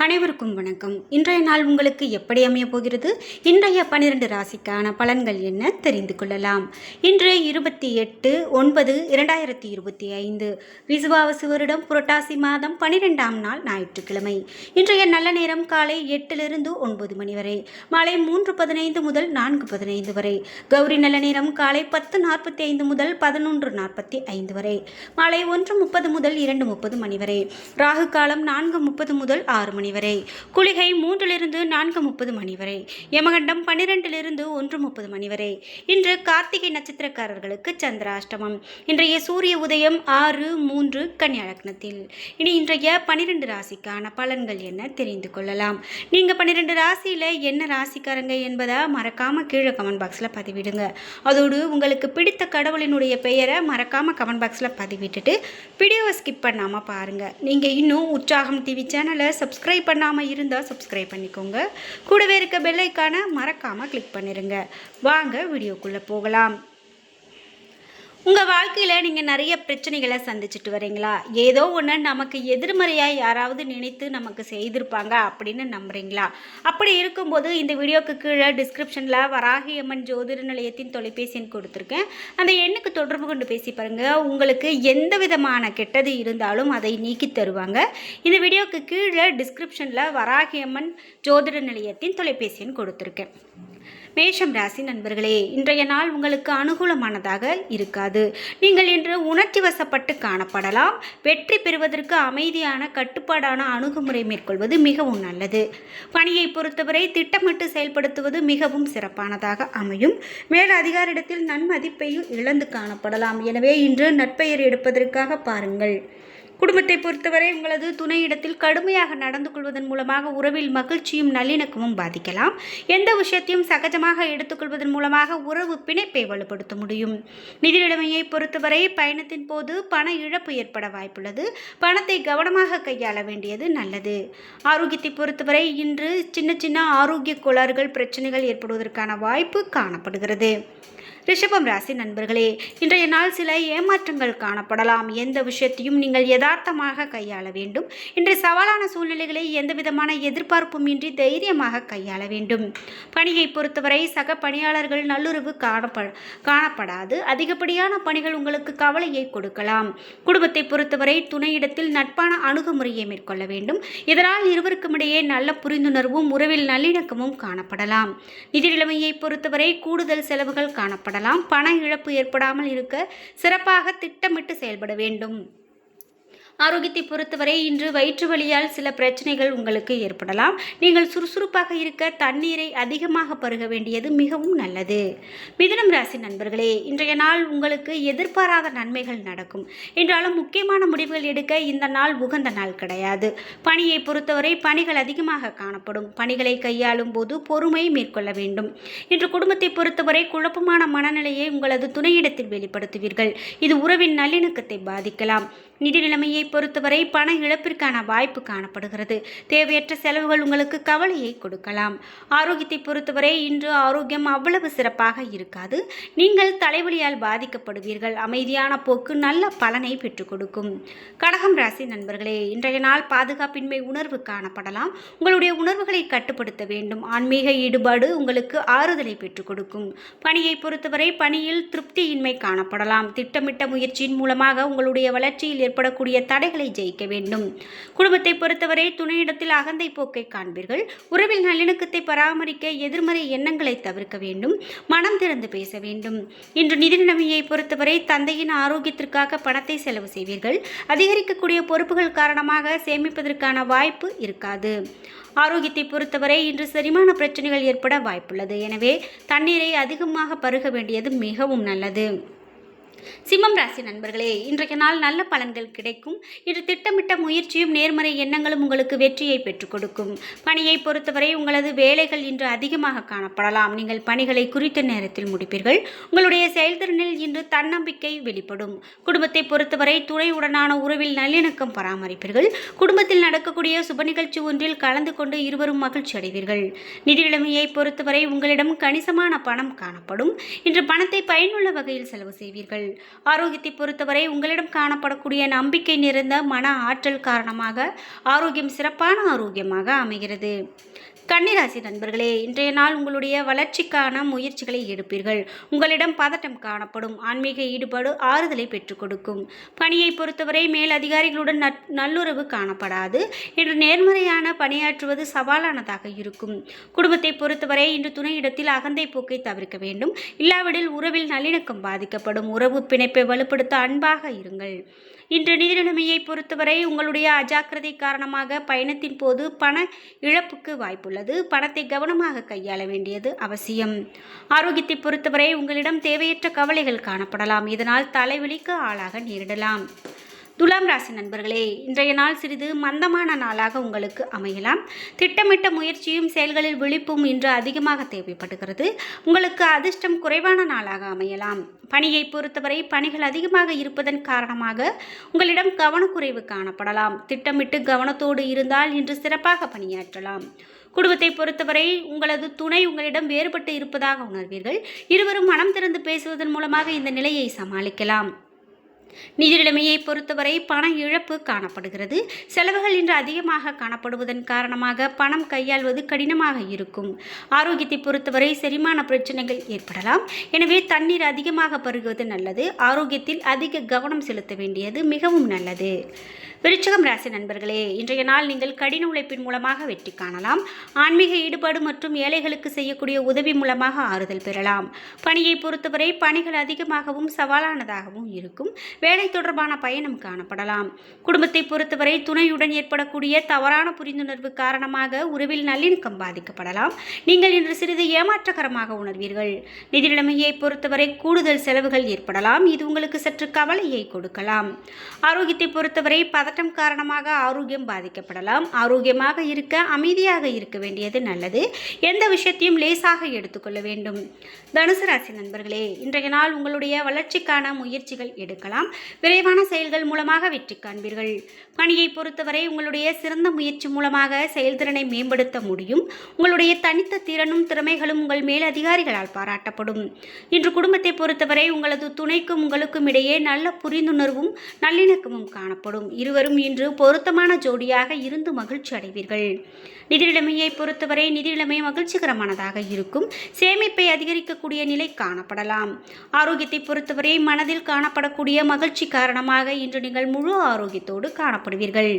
அனைவருக்கும் வணக்கம். இன்றைய நாள் உங்களுக்கு எப்படி அமையப் போகிறது? இன்றைய 12 ராசிக்கான பலன்கள் என்ன தெரிந்து கொள்ளலாம். இன்று 28/9/2025 விசுவாவசு வருடம் புரட்டாசி மாதம் 12ஆம் நாள் ஞாயிற்றுக்கிழமை. இன்றைய நல்ல நேரம் காலை 8 - 9 மணி வரை, மாலை 3:15 முதல் 4:15 வரை. கௌரி நல்ல நேரம் காலை 10:45 முதல் 11:45 வரை, மாலை 1:30 முதல் 2:30 மணி வரை. ராகு காலம் 4:30 முதல் 6 மணி வரை. குளிகை 3 - 4:30 மணி வரை. யமகண்டம் 12 - 1:30 மணி வரை. இன்று கார்த்திகை நட்சத்திரக்காரர்களுக்கு சந்திராஷ்டமம். இன்றைய சூரிய உதயம் 6:03 கன்னியா லக்னத்தில். இனி இன்றைய 12 ராசிக்கான பலன்கள் என்ன தெரிந்து கொள்ளலாம். நீங்க 12 ராசியில என்ன ராசிக்காரங்க என்பதை மறக்காம கீழே கமெண்ட் பாக்ஸ்ல பதிவிடுங்க. அதோடு உங்களுக்கு பிடித்த கடவுளினுடைய பெயரை மறக்காம கமெண்ட் பாக்ஸ்ல பதிவிட்டுட்டு வீடியோவை ஸ்கிப் பண்ணாம பாருங்க. நீங்க இன்னும் உற்சாகம் டிவி சேனலை சப்ஸ்கிரைப் பண்ணாமல் இருந்தால் சப்ஸ்கிரைப் பண்ணிக்கோங்க. கூடவே இருக்க பெல் ஐகானை மறக்காமல் கிளிக் பண்ணிடுங்க. வாங்க வீடியோக்குள்ளே போகலாம். உங்கள் வாழ்க்கையில் நீங்கள் நிறைய பிரச்சனைகளை சந்திச்சுட்டு வரீங்களா? ஏதோ ஒன்று நமக்கு எதிர்மறையாக யாராவது நினைத்து நமக்கு செய்திருப்பாங்க அப்படின்னு நம்புறீங்களா? அப்படி இருக்கும்போது இந்த வீடியோக்கு கீழே டிஸ்கிரிப்ஷனில் வராகி அம்மன் ஜோதிட நிலையத்தின் தொலைபேசி எண் கொடுத்துருக்கேன். அந்த எண்ணுக்கு தொடர்பு கொண்டு பேசி பாருங்கள். உங்களுக்கு எந்த விதமான கெட்டது இருந்தாலும் அதை நீக்கி தருவாங்க. இந்த வீடியோக்கு கீழே டிஸ்கிரிப்ஷனில் வராகி அம்மன் ஜோதிட நிலையத்தின் தொலைபேசி எண் கொடுத்துருக்கேன். மேஷம் ராசி நண்பர்களே, இன்றைய நாள் உங்களுக்கு அனுகூலமானதாக இருக்காது. நீங்கள் இன்று உணர்ச்சி வசப்பட்டு காணப்படலாம். வெற்றி பெறுவதற்கு அமைதியான கட்டுப்பாடான அணுகுமுறை மேற்கொள்வது மிகவும் நல்லது. பணியை பொறுத்தவரை திட்டமிட்டு செயல்படுத்துவது மிகவும் சிறப்பானதாக அமையும். மேல் அதிகாரிடத்தில் நன்மதிப்பை இழந்து காணப்படலாம். எனவே இன்று நற்பெயர் எடுப்பதற்காக பாருங்கள். குடும்பத்தை பொறுத்தவரை உங்களது துணையிடத்தில் கடுமையாக நடந்து கொள்வதன் மூலமாக உறவில் மகிழ்ச்சியும் நல்லிணக்கமும் பாதிக்கலாம். எந்த விஷயத்தையும் சகஜமாக எடுத்துக்கொள்வதன் மூலமாக உறவு பிணைப்பை வலுப்படுத்த முடியும். நிதி நிலைமையை பொறுத்தவரை பயணத்தின் போது பண இழப்பு ஏற்பட வாய்ப்புள்ளது. பணத்தை கவனமாக கையாள வேண்டியது நல்லது. ஆரோக்கியத்தை பொறுத்தவரை இன்று சின்ன சின்ன ஆரோக்கிய கோளாறுகள் பிரச்சனைகள் ஏற்படுவதற்கான வாய்ப்பு காணப்படுகிறது. ரிஷபம் ராசி நண்பர்களே, இன்றைய நாள் சில ஏமாற்றங்கள் காணப்படலாம். எந்த விஷயத்தையும் நீங்கள் யதார்த்தமாக கையாள வேண்டும். இன்று சவாலான சூழ்நிலைகளை எந்தவிதமான எதிர்பார்ப்பும் இன்றி தைரியமாக கையாள வேண்டும். பணியை பொறுத்தவரை சக பணியாளர்கள் நல்லுறவு காணப்படாது. அதிகப்படியான பணிகள் உங்களுக்கு கவலையை கொடுக்கலாம். குடும்பத்தை பொறுத்தவரை துணையிடத்தில் நட்பான அணுகுமுறையை மேற்கொள்ள வேண்டும். இதனால் இருவருக்கும் இடையே நல்ல புரிந்துணர்வும் உறவில் நல்லிணக்கமும் காணப்படலாம். நிதி நிலைமையை பொறுத்தவரை கூடுதல் செலவுகள் காணப்படலாம். பண இழப்பு ஏற்படாமல் இருக்க சிறப்பாக திட்டமிட்டு செயல்பட வேண்டும். ஆரோக்கியத்தை பொறுத்தவரை இன்று வயிற்று வலியால் சில பிரச்சனைகள் உங்களுக்கு ஏற்படலாம். நீங்கள் சுறுசுறுப்பாக இருக்க தண்ணீரை அதிகமாக பருக வேண்டியது மிகவும் நல்லது. மிதுனம் ராசி நண்பர்களே, இன்றைய நாள் உங்களுக்கு எதிர்பாராத நன்மைகள் நடக்கும். என்றாலும் முக்கியமான முடிவுகள் எடுக்க இந்த நாள் உகந்த நாள் கிடையாது. பணியை பொறுத்தவரை பணிகள் அதிகமாக காணப்படும். பணிகளை கையாளும் போது பொறுமை மேற்கொள்ள வேண்டும். இன்று குடும்பத்தை பொறுத்தவரை குழப்பமான மனநிலையை உங்களது துணையிடத்தில் வெளிப்படுத்துவீர்கள். இது உறவின் நல்லிணக்கத்தை பாதிக்கலாம். நிதி நிலைமையை பொறுத்தவரை பண இழப்பிற்கான வாய்ப்பு காணப்படுகிறது. தேவையற்ற செலவுகள் உங்களுக்கு கவலையை கொடுக்கலாம். ஆரோக்கியத்தை பொறுத்தவரை இன்று ஆரோக்கியம் அவ்வளவு சிறப்பாக இருக்காது. நீங்கள் தலைவலியால் பாதிக்கப்படுவீர்கள். அமைதியான போக்கு நல்ல பலனை பெற்றுக் கொடுக்கும். கடகம் ராசி நண்பர்களே, இன்றைய நாள் பாதுகாப்பின்மை உணர்வு காணப்படலாம். உங்களுடைய உணர்வுகளை கட்டுப்படுத்த வேண்டும். ஆன்மீக ஈடுபாடு உங்களுக்கு ஆறுதலை பெற்றுக் கொடுக்கும். பணியை பொறுத்தவரை பணியில் திருப்தியின்மை காணப்படலாம். திட்டமிட்ட முயற்சியின் மூலமாக உங்களுடைய வளர்ச்சியில் ஏற்படக்கூடிய தடைகளை ஜெயிக்க வேண்டும். குடும்பத்தை பொறுத்தவரை துணையிடத்தில் அகந்தை போக்கை காண்பீர்கள். உறவில் நல்லிணக்கத்தை பராமரிக்க எதிர்மறை எண்ணங்களை தவிர்க்க வேண்டும். மனம் திறந்து பேச வேண்டும். இன்று நிதி நிலைமையை பொறுத்தவரை தந்தையின் ஆரோக்கியத்திற்காக பணத்தை செலவு செய்வீர்கள். அதிகரிக்கக்கூடிய பொறுப்புகள் காரணமாக சேமிப்பதற்கான வாய்ப்பு இருக்காது. ஆரோக்கியத்தை பொறுத்தவரை இன்று செரிமான பிரச்சனைகள் ஏற்பட வாய்ப்புள்ளது. எனவே தண்ணீரை அதிகமாக பருக வேண்டியது மிகவும் நல்லது. சிம்மம் ராசி நண்பர்களே, இன்றைய நாள் நல்ல பலன்கள் கிடைக்கும். இன்று திட்டமிட்ட முயற்சியும் நேர்மறை எண்ணங்களும் உங்களுக்கு வெற்றியை பெற்றுக் கொடுக்கும். பணியை பொறுத்தவரை உங்களது வேலைகள் இன்று அதிகமாக காணப்படலாம். நீங்கள் பணிகளை குறித்த நேரத்தில் முடிப்பீர்கள். உங்களுடைய செயல்திறனில் இன்று தன்னம்பிக்கை வெளிப்படும். குடும்பத்தை பொறுத்தவரை துணையுடனான உறவில் நல்லிணக்கம் பராமரிப்பீர்கள். குடும்பத்தில் நடக்கக்கூடிய சுப நிகழ்ச்சி ஒன்றில் கலந்து கொண்டு இருவரும் மகிழ்ச்சி அடைவீர்கள். நிதி நிலைமையை பொறுத்தவரை உங்களிடம் கணிசமான பணம் காணப்படும். இன்று பணத்தை பயனுள்ள வகையில் செலவு செய்வீர்கள். ஆரோக்கியத்தை பொறுத்தவரை உங்களிடம் காணப்படக்கூடிய நம்பிக்கை நிறைந்த மன ஆற்றல் காரணமாக ஆரோக்கியம் சிறப்பான ஆரோக்கியமாக அமைகிறது. கன்னிராசி நண்பர்களே, இன்றைய நாள் உங்களுடைய வளர்ச்சிக்கான முயற்சிகளை எடுப்பீர்கள். உங்களிடம் பதட்டம் காணப்படும். ஆன்மீக ஈடுபாடு ஆறுதலை பெற்றுக் கொடுக்கும். பணியை பொறுத்தவரை மேல் அதிகாரிகளுடன் நல்லுறவு காணப்படாது. இன்று நேர்மறையான பணியாற்றுவது சவாலானதாக இருக்கும். குடும்பத்தை பொறுத்தவரை இன்று துணையிடத்தில் அகந்தை போக்கை தவிர்க்க வேண்டும். இல்லாவிடில் உறவில் நல்லிணக்கம் பாதிக்கப்படும். உறவு பிணைப்பை வலுப்படுத்த அன்பாக இருங்கள். இன்று நிதி நிலைமையை பொறுத்தவரை உங்களுடைய அஜாக்கிரதை காரணமாக பயணத்தின் போது பண இழப்புக்கு வாய்ப்புள்ளது. பணத்தை கவனமாக கையாள வேண்டியது அவசியம். ஆரோக்கியத்தை பொறுத்தவரை உங்களிடம் தேவையற்ற கவலைகள் காணப்படலாம். இதனால் தலைவலிக்கு ஆளாக நேரிடலாம். துலாம் ராசி நண்பர்களே, இன்றைய நாள் சிறிது மந்தமான நாளாக உங்களுக்கு அமையலாம். திட்டமிட்ட முயற்சியும் செயல்களில் விழிப்பும் இன்று அதிகமாக தேவைப்படுகிறது. உங்களுக்கு அதிர்ஷ்டம் குறைவான நாளாக அமையலாம். பணியை பொறுத்தவரை பணிகள் அதிகமாக இருப்பதன் காரணமாக உங்களிடம் கவனக்குறைவு காணப்படலாம். திட்டமிட்டு கவனத்தோடு இருந்தால் இன்று சிறப்பாக பணியாற்றலாம். குடும்பத்தை பொறுத்தவரை உங்களது துணை உங்களிடம் வேறுபட்டு இருப்பதாக உணர்வீர்கள். இருவரும் மனம் திறந்து பேசுவதன் மூலமாக இந்த நிலையை சமாளிக்கலாம். நிதி நிலைமையை பொறுத்தவரை பண இழப்பு காணப்படுகிறது. செலவுகள் இன்று அதிகமாக காணப்படுவதன் காரணமாக பணம் கையாள்வது கடினமாக இருக்கும். ஆரோக்கியத்தை பொறுத்தவரை செரிமான பிரச்சனைகள் ஏற்படலாம். எனவே தண்ணீர் அதிகமாக பருகுவது நல்லது. ஆரோக்கியத்தில் அதிக கவனம் செலுத்த வேண்டியது மிகவும் நல்லது. விருச்சிகம் ராசி நண்பர்களே, இன்றைய நாள் நீங்கள் கடின உழைப்பின் மூலமாக வெற்றி காணலாம். ஆன்மீக ஈடுபாடு மற்றும் ஏழைகளுக்கு செய்யக்கூடிய உதவி மூலமாக ஆறுதல் பெறலாம். பணியை பொறுத்தவரை பணிகள் அதிகமாகவும் சவாலானதாகவும் இருக்கும். வேலை தொடர்பான பயணம் காணப்படலாம். குடும்பத்தை பொறுத்தவரை துணையுடன் ஏற்படக்கூடிய தவறான புரிந்துணர்வு காரணமாக உறவில் நல்லிணக்கம் பாதிக்கப்படலாம். நீங்கள் இன்று சிறிது ஏமாற்றகரமாக உணர்வீர்கள். நிதி நிலைமையை பொறுத்தவரை கூடுதல் செலவுகள் ஏற்படலாம். இது உங்களுக்கு சற்று கவலையை கொடுக்கலாம். ஆரோக்கியத்தை பொறுத்தவரை பதட்டம் காரணமாக ஆரோக்கியம் பாதிக்கப்படலாம். ஆரோக்கியமாக இருக்க அமைதியாக இருக்க வேண்டியது நல்லது. எந்த விஷயத்தையும் லேசாக எடுத்துக்கொள்ள வேண்டும். தனுசு ராசி நண்பர்களே, இன்றைய நாள் உங்களுடைய வளர்ச்சிக்கான முயற்சிகள் எடுக்கலாம். விரைவான செயல்கள் மூலமாக வெற்றி காண்பீர்கள். பணியை பொறுத்தவரை உங்களுடைய சிறந்த முயற்சி மூலமாக செயல்திறனை மேம்படுத்த முடியும். உங்களுடைய தனித்த திறனும் திறமைகளும் உங்கள் மேல் அதிகாரிகளால் பாராட்டப்படும். இன்று குடும்பத்தை பொறுத்தவரை உங்களது துணைக்கும் உங்களுக்கும் இடையே நல்ல புரிந்துணர்வும் நல்லிணக்கமும் காணப்படும். இருவரும் இன்று பொருத்தமான ஜோடியாக இருந்து மகிழ்ச்சி அடைவீர்கள். நிதி நிலைமையை பொறுத்தவரை நிதி நிலைமை மகிழ்ச்சிகரமானதாக இருக்கும். சேமிப்பை அதிகரிக்கக்கூடிய நிலை காணப்படலாம். ஆரோக்கியத்தை பொறுத்தவரை மனதில் காணப்படக்கூடிய மகிழ்ச்சி காரணமாக இன்று நீங்கள் முழு ஆரோக்கியத்தோடு காணப்படுவீர்கள்.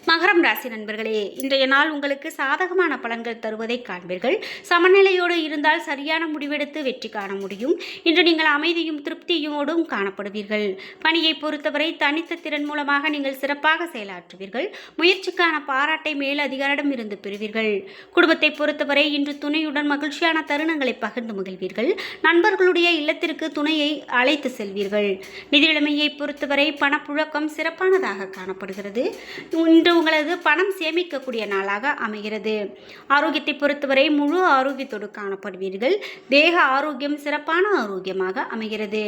மகரம் ராசி நண்பர்களே, இன்றைய நாள் உங்களுக்கு சாதகமான பலன்கள் தருவதை காண்பீர்கள். சமநிலையோடு இருந்தால் சரியான முடிவெடுத்து வெற்றி காண முடியும். இன்று நீங்கள் அமைதியும் திருப்தியோடும் காணப்படுவீர்கள். பணியை பொறுத்தவரை தனித்த திறன் மூலமாக நீங்கள் சிறப்பாக செயலாற்றுவீர்கள். முயற்சிக்கான பாராட்டை மேல் அதிகாரிடம் இருந்து பெறுவீர்கள். குடும்பத்தை பொறுத்தவரை இன்று துணையுடன் மகிழ்ச்சியான தருணங்களை பகிர்ந்து மகிழ்வீர்கள். நண்பர்களுடைய இல்லத்திற்கு துணையை அழைத்து செல்வீர்கள். நிதி நிலைமையை பொறுத்தவரை பணப்புழக்கம் சிறப்பானதாக காணப்படுகிறது. இன்று உங்களது பணம் சேமிக்கக்கூடிய நாளாக அமைகிறது. ஆரோக்கியத்தை பொறுத்தவரை முழு ஆரோக்கியத்தோடு காணப்படுவீர்கள். தேக ஆரோக்கியம் சிறப்பான ஆரோக்கியமாக அமைகிறது.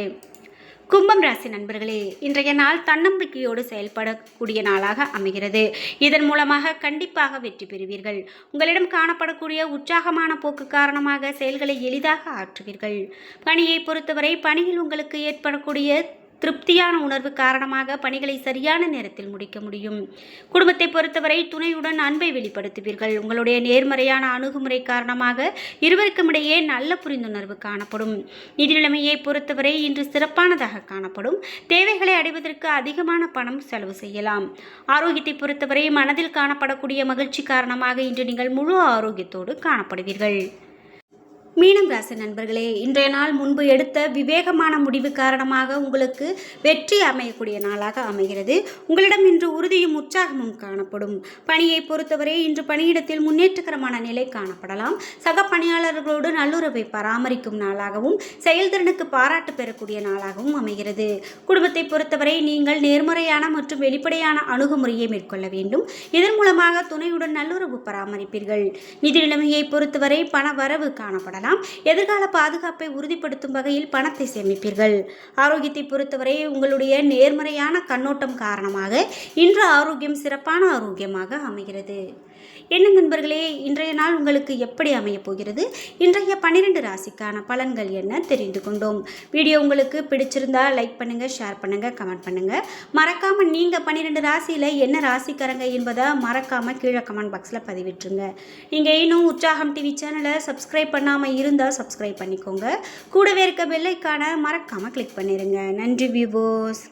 கும்பம் ராசி நண்பர்களே, இன்றைய நாள் தன்னம்பிக்கையோடு செயல்படக்கூடிய நாளாக அமைகிறது. இதன் மூலமாக கண்டிப்பாக வெற்றி பெறுவீர்கள். உங்களிடம் காணப்படக்கூடிய உற்சாகமான போக்கு காரணமாக செயல்களை எளிதாக ஆற்றுவீர்கள். பணியை பொறுத்தவரை பணியில் உங்களுக்கு ஏற்படக்கூடிய திருப்தியான உணர்வு காரணமாக பணிகளை சரியான நேரத்தில் முடிக்க முடியும். குடும்பத்தை பொறுத்தவரை துணையுடன் அன்பை வெளிப்படுத்துவீர்கள். உங்களுடைய நேர்மறையான அணுகுமுறை காரணமாக இருவருக்கும் இடையே நல்ல புரிந்துணர்வு காணப்படும். நிதி நிலைமையை பொறுத்தவரை இன்று சிறப்பானதாக காணப்படும். தேவைகளை அடைவதற்கு அதிகமான பணம் செலவு செய்யலாம். ஆரோக்கியத்தை பொறுத்தவரை மனதில் காணப்படக்கூடிய மகிழ்ச்சி காரணமாக இன்று நீங்கள் முழு ஆரோக்கியத்தோடு காணப்படுவீர்கள். மீனம் ராசி நண்பர்களே, இன்றைய நாள் முன்பு எடுத்த விவேகமான முடிவு காரணமாக உங்களுக்கு வெற்றி அமையக்கூடிய நாளாக அமைகிறது. உங்களிடம் இன்று உறுதியும் உற்சாகமும் காணப்படும். பணியை பொறுத்தவரை இன்று பணியிடத்தில் முன்னேற்றகரமான நிலை காணப்படலாம். சக பணியாளர்களோடு நல்லுறவை பராமரிக்கும் நாளாகவும் செயல்திறனுக்கு பாராட்டு பெறக்கூடிய நாளாகவும் அமைகிறது. குடும்பத்தை பொறுத்தவரை நீங்கள் நேர்மறையான மற்றும் வெளிப்படையான அணுகுமுறையை மேற்கொள்ள வேண்டும். இதன் மூலமாக துணையுடன் நல்லுறவு பராமரிப்பீர்கள். நிதி நிலைமையை பொறுத்தவரை பண வரவு காணப்படலாம். செய்யலாம். எதிர்கால பாதுகாப்பை உறுதிப்படுத்தும் வகையில் பணத்தை சேமிப்பீர்கள். ஆரோக்கியத்தை பொறுத்தவரை உங்களுடைய நேர்மறையான கண்ணோட்டம் காரணமாக இன்று ஆரோக்கியம் சிறப்பான ஆரோக்கியமாக அமைகிறது. என்ன நண்பர்களே, இன்றைய நாள் உங்களுக்கு எப்படி அமையப் போகிறது? இன்றைய 12 ராசிக்கான பலன்கள் என்ன தெரிந்து கொண்டோம். வீடியோ உங்களுக்கு பிடிச்சிருந்தா லைக் பண்ணுங்க, ஷேர் பண்ணுங்க, கமெண்ட் பண்ணுங்க. மறக்காம நீங்க 12 ராசியில என்ன ராசிக்காரங்க என்பதை மறக்காம கீழே கமெண்ட் பாக்ஸ்ல பதிவிட்டுருங்க. நீங்க இன்னும் உற்சாகம் டிவி சேனலை சப்ஸ்கிரைப் பண்ணாம இருந்தா சப்ஸ்கிரைப் பண்ணிக்கோங்க. கூடவே இருக்க பெல் ஐகானை மறக்காம கிளிக் பண்ணிருங்க. நன்றி வியூவர்ஸ்.